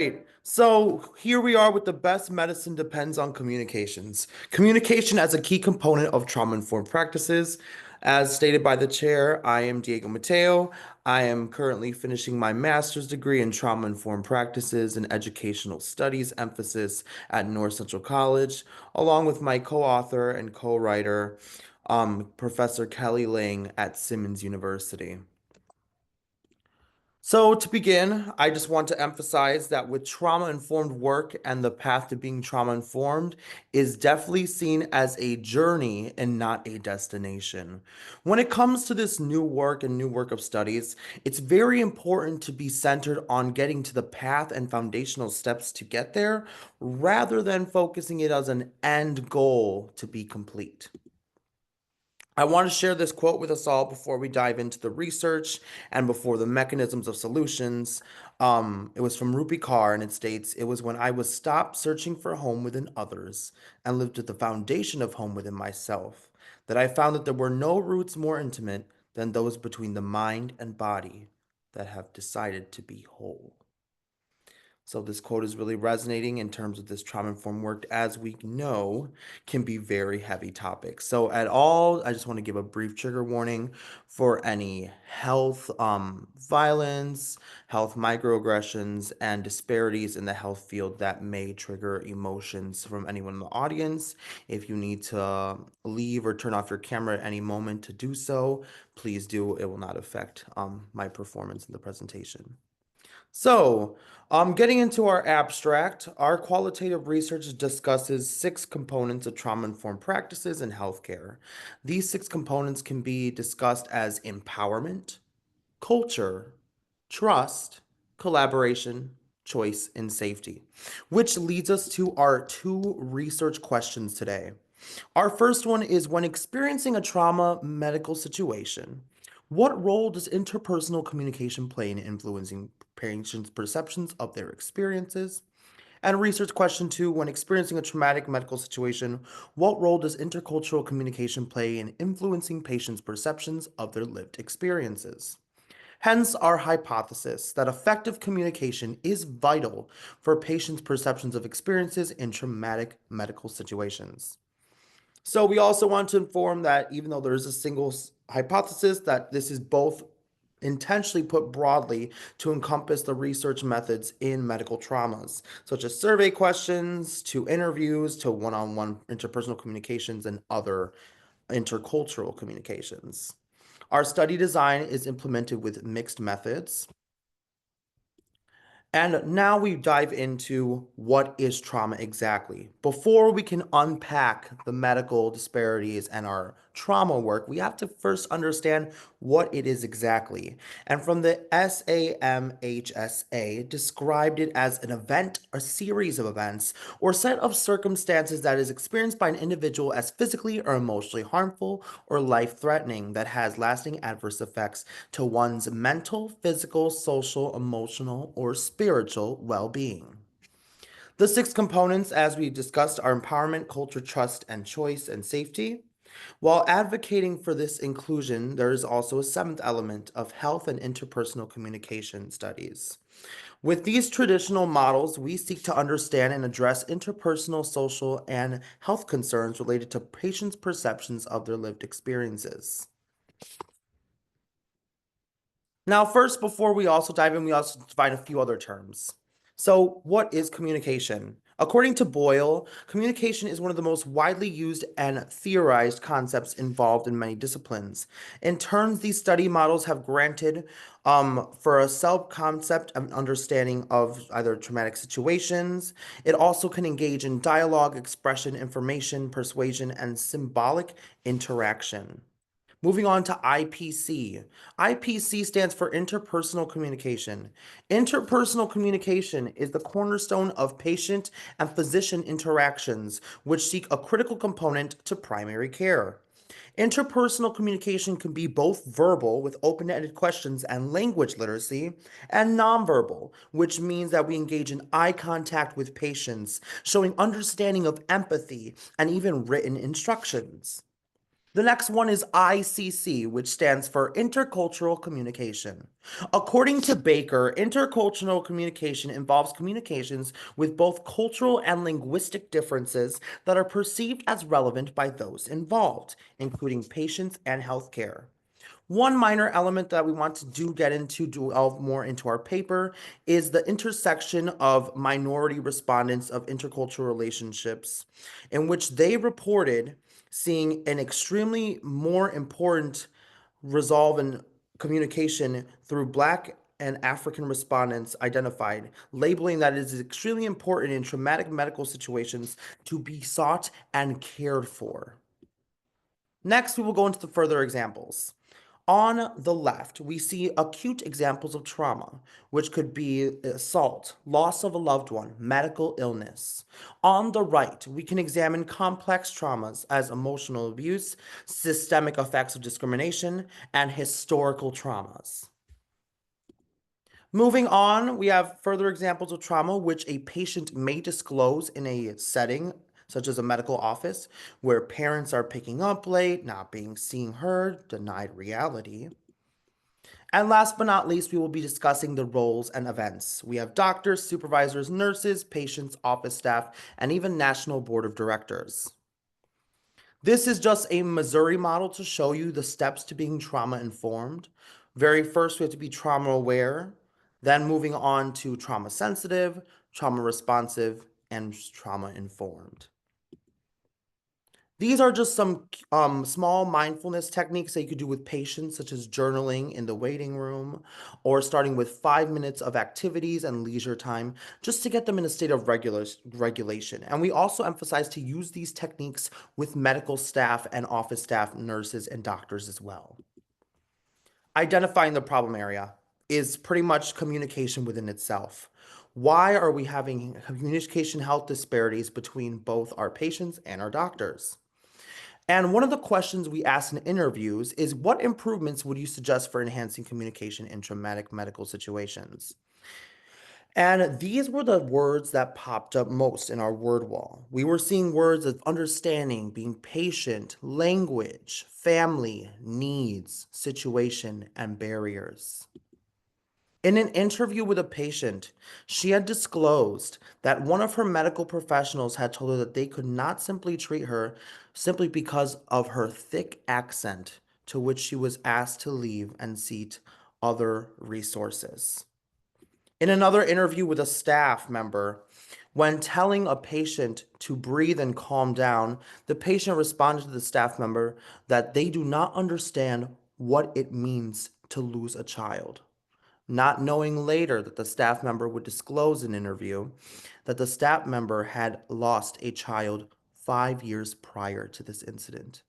Great. So here we are with the best medicine depends on communications. Communication as a key component of trauma-informed practices. As stated by the chair, I am Diego Mateo. I am currently finishing my master's degree in trauma-informed practices and educational studies emphasis at North Central College, along with my co-author and co-writer, Professor Kelli Ling at Simmons University. So, to begin, I just want to emphasize that with trauma-informed work and the path to being trauma-informed is definitely seen as a journey and not a destination. When it comes to this new work and new work of studies, it's very important to be centered on getting to the path and foundational steps to get there, rather than focusing it as an end goal to be complete. I want to share this quote with us all before we dive into the research and before the mechanisms of solutions. It was from Rupi Kaur, and it states, "It was when I was stopped searching for home within others and lived at the foundation of home within myself that I found that there were no roots more intimate than those between the mind and body that have decided to be whole." So this quote is really resonating in terms of this trauma-informed work, as we know, can be very heavy topics. So at all, I just want to give a brief trigger warning for any health violence, health microaggressions, and disparities in the health field that may trigger emotions from anyone in the audience. If you need to leave or turn off your camera at any moment to do so, please do. It will not affect my performance in the presentation. So, getting into our abstract, our qualitative research discusses 6 components of trauma-informed practices in healthcare. These 6 components can be discussed as empowerment, culture, trust, collaboration, choice, and safety, which leads us to our 2 research questions today. Our first one is, when experiencing a trauma medical situation, what role does interpersonal communication play in influencing patients' perceptions of their experiences? And research question 2, when experiencing a traumatic medical situation, what role does intercultural communication play in influencing patients' perceptions of their lived experiences? Hence, our hypothesis that effective communication is vital for patients' perceptions of experiences in traumatic medical situations. So we also want to inform that even though there is a single hypothesis, that this is both intentionally put broadly to encompass the research methods in medical traumas, such as survey questions, to interviews, to one-on-one interpersonal communications, and other intercultural communications. Our study design is implemented with mixed methods. And now we dive into what is trauma exactly. Before we can unpack the medical disparities and our trauma work, we have to first understand what it is exactly. And from the SAMHSA, described it as an event, a series of events, or set of circumstances that is experienced by an individual as physically or emotionally harmful or life-threatening, that has lasting adverse effects to one's mental, physical, social, emotional, or spiritual well-being. The 6 components, as we discussed, are empowerment, culture, trust, and choice, and safety. While advocating for this inclusion, there is also a 7th element of health and interpersonal communication studies. With these traditional models, we seek to understand and address interpersonal, social, and health concerns related to patients' perceptions of their lived experiences. Now, first, before we also dive in, we also define a few other terms. So, what is communication? According to Boyle, communication is one of the most widely used and theorized concepts involved in many disciplines. In turns, these study models have granted for a self-concept of understanding of either traumatic situations. It also can engage in dialogue, expression, information, persuasion, and symbolic interaction. Moving on to IPC. IPC stands for interpersonal communication. Interpersonal communication is the cornerstone of patient and physician interactions, which seek a critical component to primary care. Interpersonal communication can be both verbal, with open-ended questions and language literacy, and nonverbal, which means that we engage in eye contact with patients, showing understanding of empathy and even written instructions. The next one is ICC, which stands for Intercultural Communication. According to Baker, intercultural communication involves communications with both cultural and linguistic differences that are perceived as relevant by those involved, including patients and healthcare. One minor element that we want to get into, delve more into our paper, is the intersection of minority respondents of intercultural relationships, in which they reported seeing an extremely more important resolve in communication through Black and African respondents identified, labeling that it is extremely important in traumatic medical situations to be sought and cared for. Next, we will go into the further examples. On the left, we see acute examples of trauma, which could be assault, loss of a loved one, medical illness. On the right, we can examine complex traumas as emotional abuse, systemic effects of discrimination, and historical traumas. Moving on, we have further examples of trauma which a patient may disclose in a setting such as a medical office where parents are picking up late, not being seen, heard, denied reality. And last but not least, we will be discussing the roles and events. We have doctors, supervisors, nurses, patients, office staff, and even National Board of Directors. This is just a Missouri model to show you the steps to being trauma informed. Very first, we have to be trauma aware, then moving on to trauma sensitive, trauma responsive, and trauma informed. These are just some small mindfulness techniques that you could do with patients, such as journaling in the waiting room, or starting with 5 minutes of activities and leisure time, just to get them in a state of regulation. And we also emphasize to use these techniques with medical staff and office staff, nurses, and doctors as well. Identifying the problem area is pretty much communication within itself. Why are we having communication health disparities between both our patients and our doctors? And one of the questions we ask in interviews is, what improvements would you suggest for enhancing communication in traumatic medical situations? And these were the words that popped up most in our word wall. We were seeing words of understanding, being patient, language, family, needs, situation, and barriers. In an interview with a patient, she had disclosed that one of her medical professionals had told her that they could not simply treat her simply because of her thick accent, to which she was asked to leave and seek other resources. In another interview with a staff member, when telling a patient to breathe and calm down, the patient responded to the staff member that they do not understand what it means to lose a child, not knowing later that the staff member would disclose in an interview that the staff member had lost a child 5 years prior to this incident.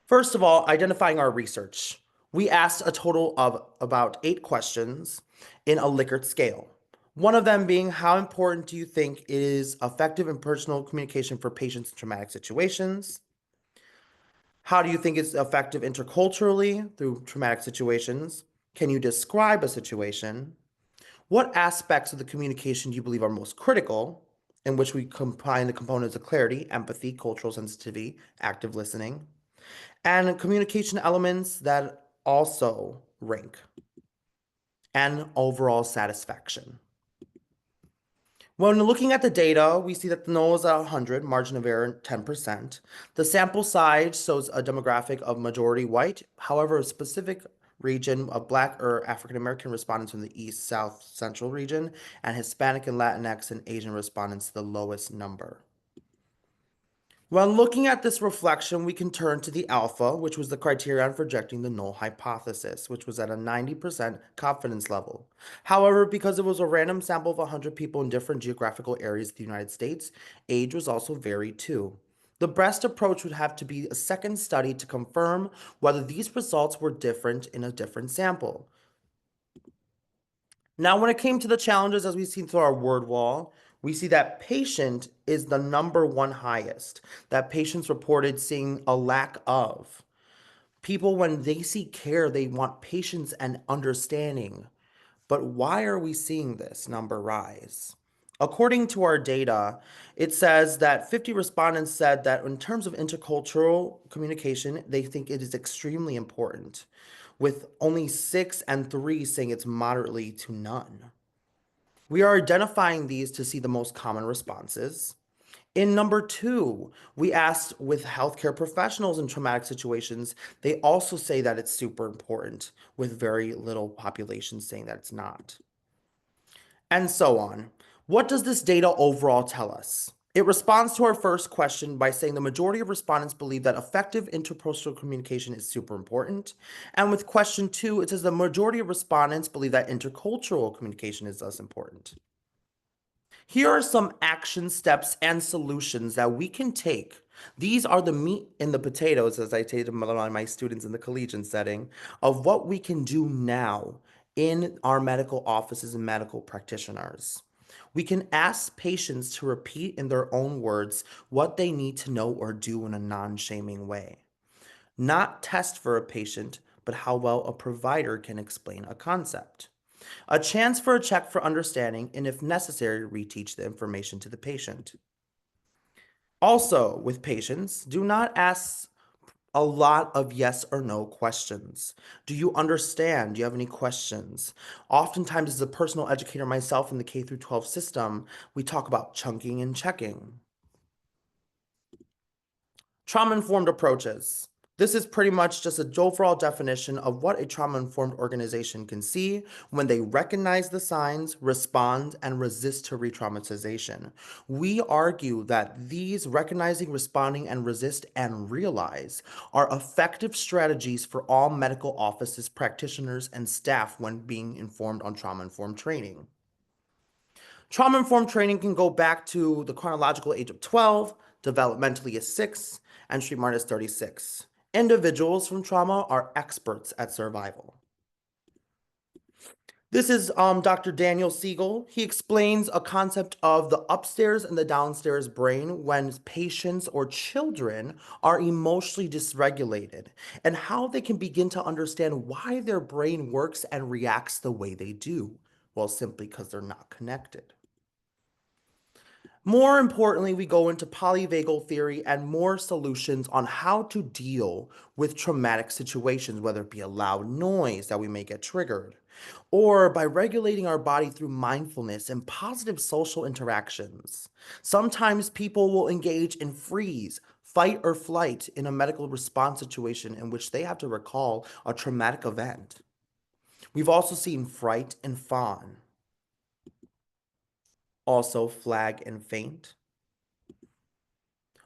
First of all, identifying our research. We asked a total of about 8 questions in a Likert scale. One of them being, how important do you think is effective and personal communication for patients in traumatic situations? How do you think it's effective interculturally through traumatic situations? Can you describe a situation? What aspects of the communication do you believe are most critical, in which we combine the components of clarity, empathy, cultural sensitivity, active listening, and communication elements that also rank, and overall satisfaction? When looking at the data, we see that the null is at 100, margin of error 10%. The sample size shows a demographic of majority white. However, a specific region of Black or African American respondents from the East, South, Central region, and Hispanic and Latinx and Asian respondents the lowest number. When looking at this reflection, we can turn to the alpha, which was the criterion for rejecting the null hypothesis, which was at a 90% confidence level. However, because it was a random sample of 100 people in different geographical areas of the United States, age was also varied too. The best approach would have to be a second study to confirm whether these results were different in a different sample. Now, when it came to the challenges, as we've seen through our word wall, we see that patient is the number one highest, that patients reported seeing a lack of. People, when they seek care, they want patience and understanding. But why are we seeing this number rise? According to our data, it says that 50 respondents said that in terms of intercultural communication, they think it is extremely important, with only 6 and 3 saying it's moderately to none. We are identifying these to see the most common responses. In number 2, we asked with healthcare professionals in traumatic situations, they also say that it's super important, with very little population saying that it's not, and so on. What does this data overall tell us? It responds to our first question by saying the majority of respondents believe that effective interpersonal communication is super important. And with question 2, it says the majority of respondents believe that intercultural communication is thus important. Here are some action steps and solutions that we can take. These are the meat and the potatoes, as I say to my students in the collegiate setting, of what we can do now in our medical offices and medical practitioners. We can ask patients to repeat in their own words what they need to know or do in a non-shaming way. Not test for a patient, but how well a provider can explain a concept. A chance for a check for understanding, and if necessary, reteach the information to the patient. Also, with patients, do not ask a lot of yes or no questions. Do you understand? Do you have any questions? Oftentimes, as a personal educator myself in the K through 12 system, we talk about chunking and checking. Trauma-informed approaches. This is pretty much just an overall definition of what a trauma-informed organization can see when they recognize the signs, respond, and resist to re-traumatization. We argue that these recognizing, responding, and resist and realize are effective strategies for all medical offices, practitioners, and staff when being informed on trauma-informed training. Trauma-informed training can go back to the chronological age of 12, developmentally is 6, and street smart is 36. Individuals from trauma are experts at survival. This is Dr. Daniel Siegel. He explains a concept of the upstairs and the downstairs brain when patients or children are emotionally dysregulated and how they can begin to understand why their brain works and reacts the way they do. Well, simply because they're not connected. More importantly, we go into polyvagal theory and more solutions on how to deal with traumatic situations, whether it be a loud noise that we may get triggered, or by regulating our body through mindfulness and positive social interactions. Sometimes people will engage in freeze, fight, or flight in a medical response situation in which they have to recall a traumatic event. We've also seen fright and fawn, also flag and faint.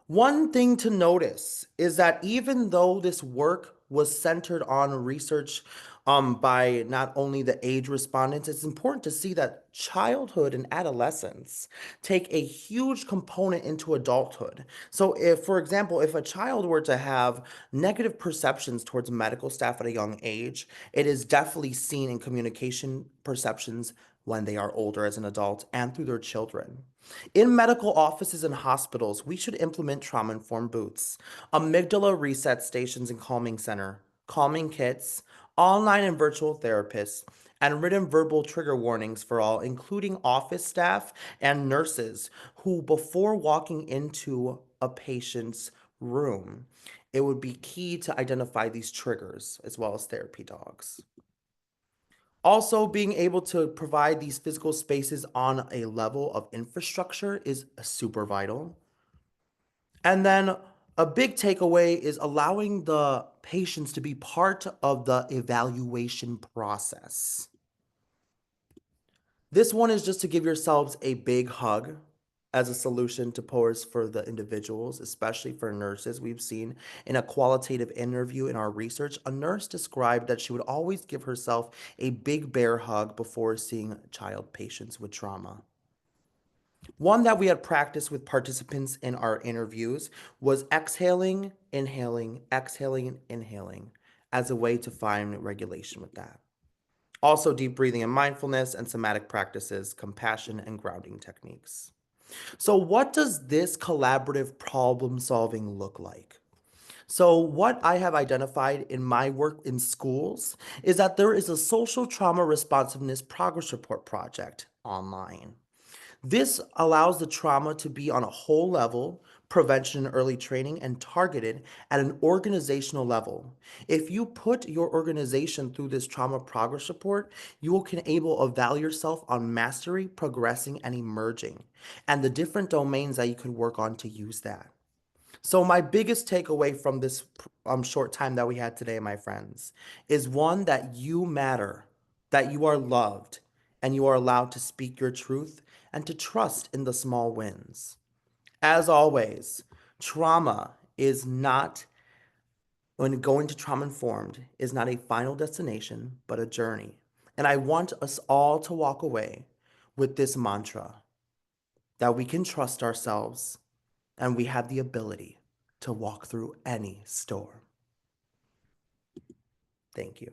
One thing to notice is that even though this work was centered on research by not only the age respondents, it's important to see that childhood and adolescence take a huge component into adulthood. So if, for example, if a child were to have negative perceptions towards medical staff at a young age, it is definitely seen in communication perceptions when they are older as an adult and through their children. In medical offices and hospitals, we should implement trauma-informed booths, amygdala reset stations and calming center, calming kits, online and virtual therapists, and written verbal trigger warnings for all, including office staff and nurses who, before walking into a patient's room, it would be key to identify these triggers as well as therapy dogs. Also, being able to provide these physical spaces on a level of infrastructure is super vital. And then a big takeaway is allowing the patients to be part of the evaluation process. This one is just to give yourselves a big hug as a solution to pose for the individuals, especially for nurses. We've seen in a qualitative interview in our research, a nurse described that she would always give herself a big bear hug before seeing child patients with trauma. One that we had practiced with participants in our interviews was exhaling, inhaling, exhaling, and inhaling as a way to find regulation with that. Also, deep breathing and mindfulness and somatic practices, compassion and grounding techniques. So what does this collaborative problem solving look like? So what I have identified in my work in schools is that there is a social trauma responsiveness progress report project online. This allows the trauma to be on a whole level, prevention and early training, and targeted at an organizational level. If you put your organization through this trauma progress report, you will can able to evaluate yourself on mastery, progressing, and emerging, and the different domains that you could work on to use that. So my biggest takeaway from this short time that we had today, my friends, is one that you matter, that you are loved, and you are allowed to speak your truth and to trust in the small wins. As always, trauma is not, when going to trauma informed, is not a final destination, but a journey. And I want us all to walk away with this mantra that we can trust ourselves and we have the ability to walk through any storm. Thank you.